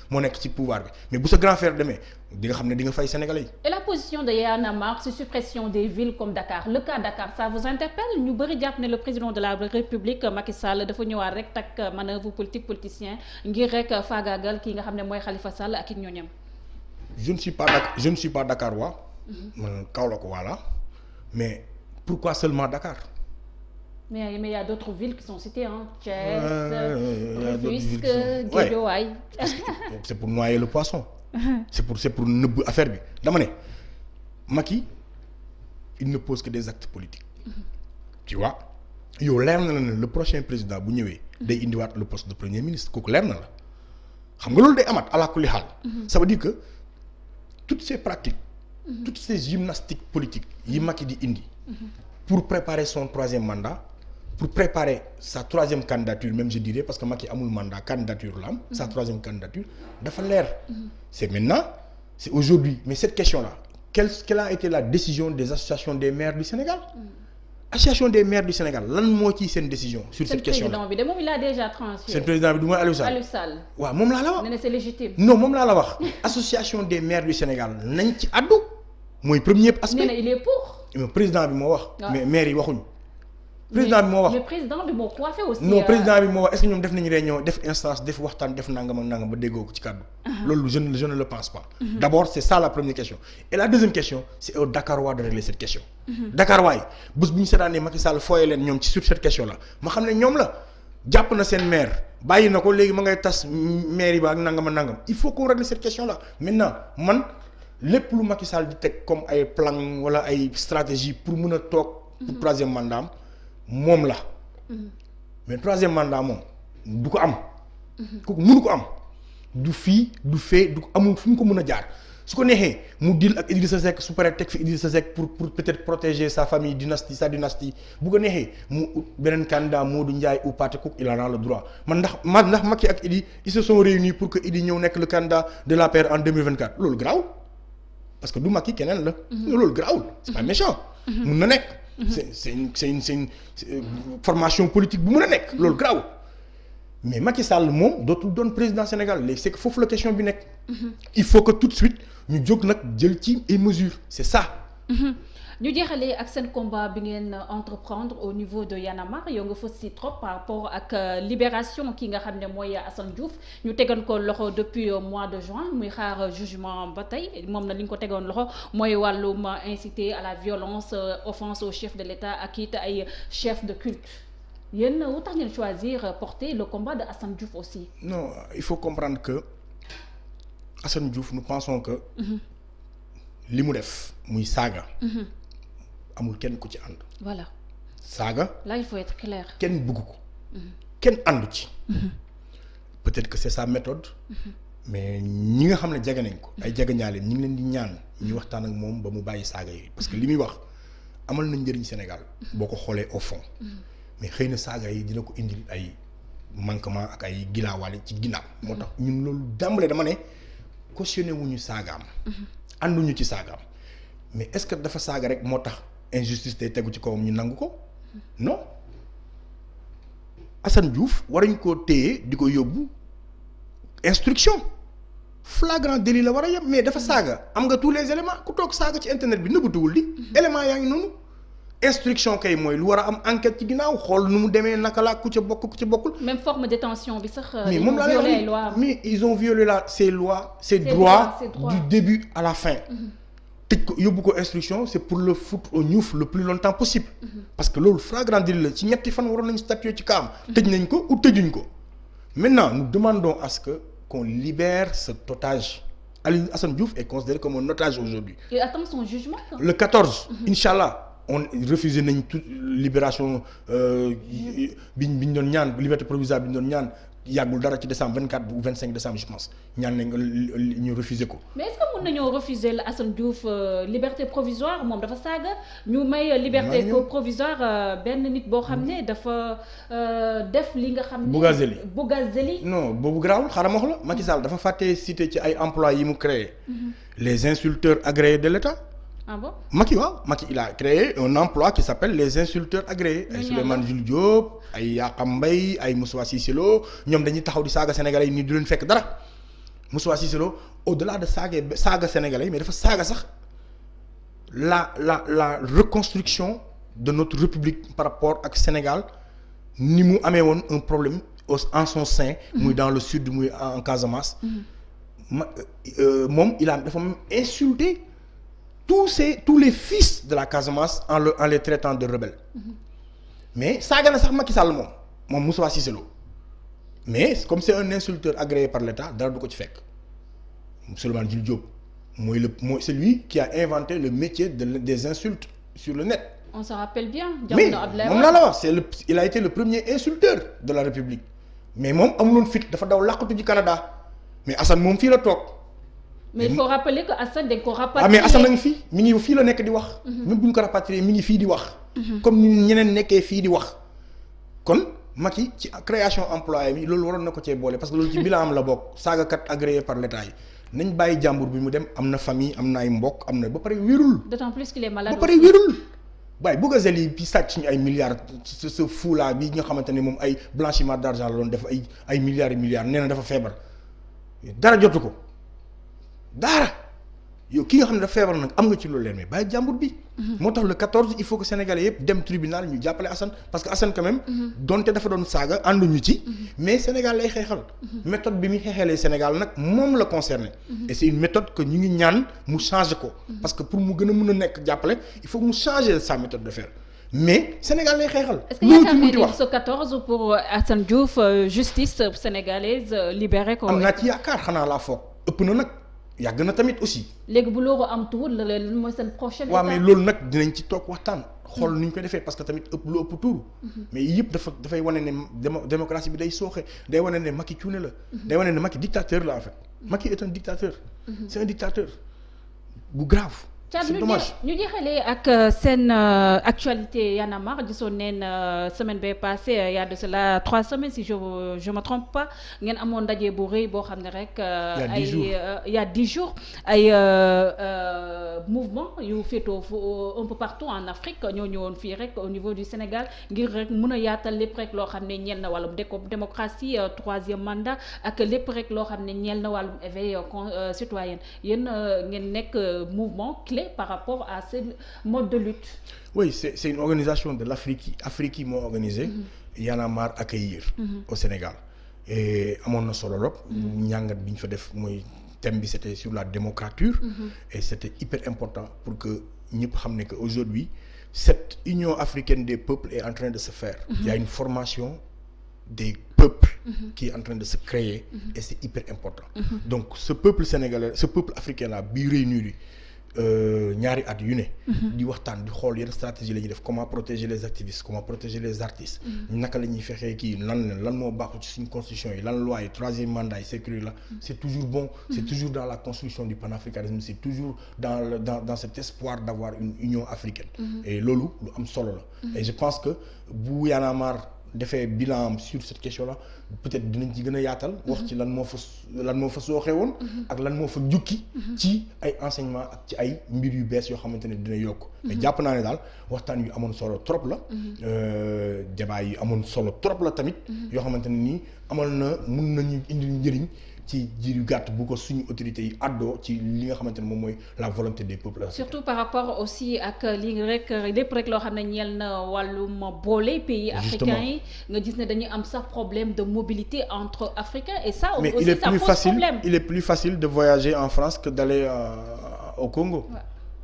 moo nekk ci pouvoir bi mais bu sa grand frère demee di nga xam ne di nga fay sénégalais yi. et la position de Y'en a marre sur suppression des villes comme Dakar le cas Dakar ça vous interpelle ñu bëri jàpp ne le président de la République Macky Sall dafa ñëwaat rek takk manœuvre politicien ngir rek faagaagal ki nga xam ne mooy Khalifa Sall ak it ñooñam. je ne suis pas Dakarois. man Kaolack voilà mais pourquoi seulement Dakar. mais il y a d'autres villes qui sont citées Thiès, Rufisque, Guédiawaye. c'est pour noyer le poisson. c'est pour nëbb affaire bi dama ne Macky il ne pose que des actes politiques. tu vois yow leer na la ne le prochain président bu ñëwee. day indiwaat le poste de premier ministre kooku leer na la xam nga loolu day amaat ala kulli xaal. ça veut dire que toutes ces pratiques. toutes ces gymnastiques politiques yi Macky di indi. pour préparer son troisième mandat. pour préparer sa troisième candidature même je dirais parce que Macky amul mandat candidature la am. sa troisième candidature dafa leer. c'est maintenant c'est aujourd'hui mais cette question-là quelle a été la décision des associations des maires du Sénégal. association des maires du Sénégal lan moo ci seen décision. sur cette question-là seen président bi de moom il a déjà tranché. seen président bi du mooy Aliou Sall. Aliou Sall waaw moom laa la wax. nee na c'est légitime. non moom laa la wax association des maires du Sénégal nañ ci addu mooy premier aspect. nee na il est pour. président bi moo wax. mais maire yi waxuñu. président bi moo wax mais président bi moo coiffé aussi. non président bi moo wax est-ce que ñoom def nañu réunion def instance def waxtaan def nangam ak nangam ba déggoo ko ci kàddu. loolu je ne le pense pas. D'abord c'est ça la première question et la deuxième question c'est au Dakarois de régler cette question. Dakarois yi bés bu ñu seetaanee Macky Sall fooyee leen ñoom ci sur cette question là ma xam ne ñoom la jàpp na seen maire bàyyi na ko léegi ma ngay tas maire yi ba ak nangam ak nangam il faut qu'on règle cette question là maintenant man lépp lu Macky Sall di teg comme ay plan wala ay stratégie pour mun a toog. pour troisième mandat moom la. mais troisième mandat moom du ko am. kooku mënu ko am du fii du fee du amul fu mu ko mën a jaar su ko neexee mu deal ak Idrissa Seck su paree teg fi Idrissa Seck pour peut-être protéger sa famille sa dynastie bu ko neexee mu beneen candidat Modou Ndiaye ou Pathé Cook il en a le droit ndax Macky ak Idi ils se sont réunis pour que Idi ñëw nekk le candidat de l'APR en 2024 loolu garaaw parce que du Macky keneen la. loolu garaawul c'est pas méchant. mun na nekk. c'est une formation politique bu mën a nekk loolu garaaw mais Macky Sall moom dootul doon président Sénégal léegi c'est que foofu la question bi nekk. il faut que tout de suite ñu jóg nag jël ci ay mesures c'est ça. ñu jeexalee ak seen combat bi ngeen entreprendre au niveau de Y'en a marre yow nga fës si trop par rapport ak libération ki nga xam ne mooy Assane Diouf ñu tegoon ko loxo depuis mois de juin muy xaar jugement ba tey moom na li ñu ko tegoon loxo mooy wàllum inciter à la violence offense au chef de l'État ak it ay chef de culte yéen wu tax ngeen choisir porter le combat de Assane Diouf aussi. non il faut comprendre que Assane Diouf nous pensons que. li mu def muy saaga. amul kenn ku ci ànd. voilà saaga. là il faut être clair. kenn bëgg ko. kenn àndu ci. peut-être que c'est sa méthode. mais ñi nga xam ne jege nañ ko. ay jegeñaale ñi ngi leen di ñaan ñu waxtaan ak moom ba mu bàyyi saaga yi parce que li muy wax amal na njëriñ Sénégal. boo ko xoolee au fond. mais xëy na saaga yi dina ko indil ay manquement ak ay gilaawaale ci ginnaaw. moo tax ñun loolu dàmbale dama ne cautionné wuñu saagaam. ànduñu ci saagaam mais est-ce que dafa saaga rek moo tax injustice day tegu ci kawam ñu nangu ko non Assane Diouf waruñ koo téye di ko yóbbu instruction flagrant délit la war a yem mais dafa saaga am nga tous les éléments ku toog saaga ci internet bi nëbbatuwul di éléments yaa ngi noonu instruction kay mooy lu war a am enquête ci ginnaaw xool nu mu demee naka laa ku ca bokk ku ca bokkul. même forme de détention bi sax. mais moom laa lay wax mais ils ont violé ces lois ces droits du début à la fin. tëj ko yóbbu ko instruction c'est pour le foutre au ñuuf le plus longtemps possible. parce que loolu flagrant délit la ci ñetti fan waroon nañu statuer ci kaam. tëj nañ ko ou tëjuñ ko. maintenant nous demandons à ce que qu'on libère cet otage. Assane Diouf est considéré comme un otage aujourd'hui. Il attend son jugement. Le 14. Inch'Allah. On refusé nañ toute libération biñ doon ñaan liberté provisoire biñ doon ñaan yàggul dara ci décembre 24 ou 25 décembre je pense ñaan nañ ñu refusé ko. mais est-ce que mën nañoo refuser la Assane Diouf liberté provisoire moom dafa saaga ñu may liberté provisoire benn nit boo xam ne dafa def li nga xam ne. Bougazelli non boobu garaawul xaaral ma wax la Macky Sall dafa fàtte cité ci ay emplois yi mu créé. les insulteurs agréés de l'État. Ah bon? Macky il a créé un emploi qui s'appelle les insulteurs agréés. ay Souleymane Jules Diop ay Yakham Mbaye ay Moussa Cissé Lo ñoom dañuy taxaw di saaga sénégalais yi nii du leen fekk dara Moustapha Cissé Lo au-delà de saaga sénégalais mais dafa saaga sax la reconstruction de notre république par rapport ak Sénégal ni mu amee woon un problème en son sein. muy dans le sud muy en Casamance. moom dafa insulté tous les fils de la Casamance en les traitant de rebelles. mais saaga na sax Macky Sall moom Moustapha Cissé Lo mais comme c'est un insulteur agréé par l'État dara du ko ci fekk Souleymane Jules Diop c'est lui qui a inventé le métier des insultes sur le net. On se rappelle bien. mais moom laa la wax il a été le premier insulteur de la République mais moom amuloon fit dafa daw làqatu ci Canada mais Assane moom fii la toog. mais il faut rappeler que Assane dañ ko rapatrié. mais Assane a ngi fii mi ngi fii la nekk di wax. même bu ñu ko rapatrié mi ngi fii di wax. comme ni ñeneen nekkee fii di wax. kon Macky ci création emploi bi loolu waroon na ko cee boole parce que loolu ci bilan am la bokk saagakat agréé par l'État yi nañ bàyyi jàmbur bi mu dem am na famille am na ay mbokk am na ba pare wérul. d'autant plus qu'il est malade. ba pare wérul. waaye Bougazelli bi sàcc suñu ay milliards ce fou là bi nga xamante ne moom ay blanchiment d'argent la doon def ay milliards et milliards nee na dafa feebar dara jotu ko dara yow ki nga xam ne dafa feebar nag am nga ci loolu leen mais bàyyi jàmbur bi. moo tax le 14 il faut que Sénégalais yëpp dem tribunal ñu jàppale Assane parce que Assane quand même. donte dafa doon saaga ànduñu ci. mais Sénégal lay xeexal. méthode bi muy xeexalee Sénégal nag moom la concerné. et c'est une méthode que ñu ngi ñaan mu changer ko. parce que pour mu gën a mën a nekk jàppale il faut que mu changer sa méthode de faire mais Sénégal lay xeexal. est-ce que yaakaar nga ni ce 14 pour Assane Diouf justice sénégalaise libéré ko. am naa ci yaakaar xanaa laa foog ëpp na nag. yàgg na tamit aussi. léegi bu loolu am tuut la leen mooy seen prochaine étape. waaw mais loolu nag dinañ ci toog waxtaan. xool nu ñu ko defee parce que tamit lu ëpp tuuru. mais yëpp dafay wane ne démocratie bi day sooxe day wane ne Macky cuune la. day wane ne Macky dictateur la en fait. Macky est un dictateur. c'est un dictateur bu grave. c'est dommage ñu jeexalee ak seen actualité Y'en a marre gisoon neen semaine bee passée y a de cela 3 semaines si je me trompe pas ngeen amoon ndaje bu rëy boo xam ne rek. il y a 10 jours ay mouvement yu féetoo un peu partout en Afrique ñoo ñëwoon fii rek au niveau du Sénégal ngir rek mën a yaatal lépp rek loo xam ne ñeel na wàllum démocratie 3e mandat ak lépp rek loo xam ne ñeel na wàllum éveil citoyen yéen ngeen nekk mouvement clé par rapport à ce mode de lutte. Oui, c'est une organisation de l'Afrique yi moo organisé. Y'en a marre accueillir au Sénégal et amoon na solo lool. njàngat bi ñu fa def mooy thème bi c'était sur la démocrature. Et c'était hyper important pour que ñëpp xam ne que aujourd'hui cette union africaine des peuples est en train de se faire. Il y a une formation des peuples qui est en train de se créer et c'est hyper important. Donc ce peuple sénégalais ce peuple africain là bi réunir ñaari at yu ne. di waxtaan di xool yenn stratégie la ñuy def comment protéger les activistes comment protéger les artistes. naka la ñuy fexee kii lan moo baaxul ci suñu constitution yi lan loi yi 3e mandat yi sécurité la c'est toujours bon. c'est toujours dans la construction du panafricanisme c'est toujours dans cet espoir d'avoir une union africaine. et loolu lu am solo la. et je pense que bu Y'en a marre defee bilan sur cette question là peut-être dinañ ci gën a yaatal. wax ci lan moo fa sooxee woon. ak lan moo fa jukki. ci ay enseignements ak ci ay mbir yu bees yoo xamante ne dina yokk. mais jàpp naa ne daal waxtaan yu amoon solo trop la. débat yi amoon solo trop la tamit. yoo xamante ne nii mun nañu indi njëriñ. ci jiir yu gàtt bu ko suñu autorités yi àddoo ci li nga xamante ne moom mooy la volonté des peuples africains. surtout par rapport aussi ak li rek lépp rek loo xam ne ñeel na wàllum boole pays africains yi nga gis ne dañuy am sax problème de mobilité entre africains et ça mais aussi ça pose problème. il est plus facile de voyager en France que d'aller au Congo. Ouais.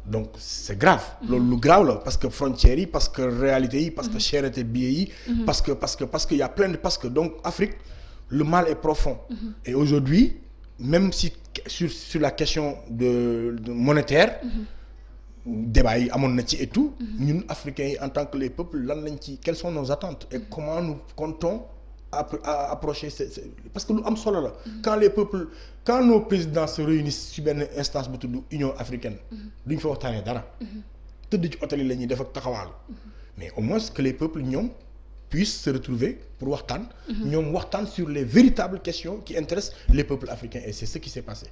Donc c'est grave. loolu lu grave la parce que frontières yi parce que réalité yi parce que cherté billets yi. parce que y a plein de parce que donc Afrique. Le mal est profond. Et aujourd'hui, même si sur la question de monétaire, débat yi amoon na ci et tout. ñun Africains yi en tant que les peuples lan lañ ci quelles sont nos attentes et comment nous comptons approcher parce que lu am solo la. quand nos présidents se réunissent ci benn instance bu tudd Union africaine. duñ fa waxtaanee dara. tëdd ci hôtel yi la ñuy def ak taxawaalu. mais au moins que les peuples ñoom. puissent se retrouver pour waxtaan. ñoom waxtaan sur les véritables questions qui intéressent les peuples africains et c'est ce qui s'est passé.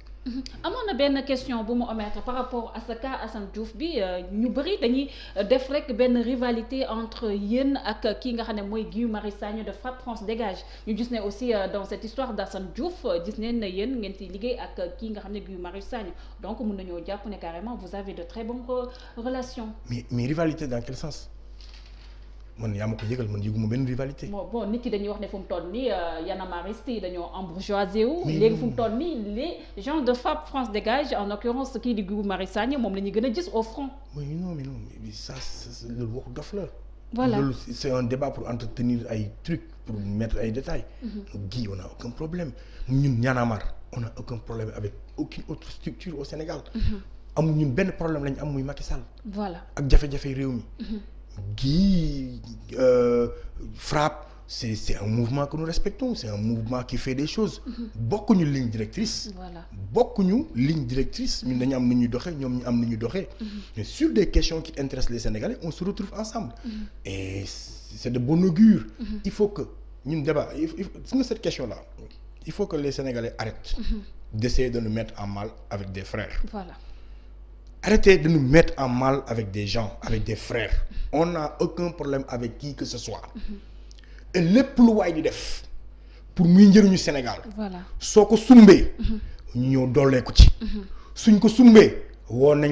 amoon na benn question bu mu omettre par rapport à ce cas Assane Diouf bi ñu bëri dañuy def rek benn rivalité entre yéen ak kii nga xam ne mooy Guy Marius Sagna de Frapp France Dégage ñu gis ne aussi dans cette histoire d'Assane Diouf gis neen ne yéen ngeen ci liggéey ak kii nga xam ne Guy Marius Sagna donc mun nañoo jàpp ne carrément vous avez de très bonnes relations. mais rivalité dans quel sens? man yaa ma ko yëgal man yëguma benn rivalité. bon nit ki dañuy wax ne fu mu toll nii yanamaristes yi dañoo embourgeoisé wu. léegi fu mu toll nii les gens de Frapp France Dégage en l'occurrence kii di Guy Marius Sagna moom la ñuy gën a gis au front. mais non ça loolu waxu dof la. voilà loolu c'est un débat pour entretenir ay trucs pour mettre ay détails. Guy on a aucun problème ñun Y'en a marre on a aucun problème avec aucune autre structure au Sénégal. amul ñun benn problème lañu am muy Macky Sall. voilà ak jafe-jafe réew mi. Guy Frapp c'est un mouvement que nous respectons c'est un mouvement qui fait des choses. bokkuñu ligne directrice. voilà bokkuñu ligne directrice ñun dañu am ni ñuy doxee ñoom ñu am ni ñuy doxee. mais sur des questions qui intéressent les Sénégalais on se retrouve ensemble. et c'est de bon augure. il faut que ñun débat gis nga cette question là il faut que les Sénégalais arrêtent. d'essayer de nous mettre en mal avec des frères. voilà. Arrêtez de nous mettre en mal avec des gens, avec des frères. On n'a aucun problème avec qui que ce soit. Et lépp lu waay di def pour muy njëriñu Sénégal. voilà soo ko sumbee. ñu ñëw doolee ko ci. suñ ko sumbee woo nañ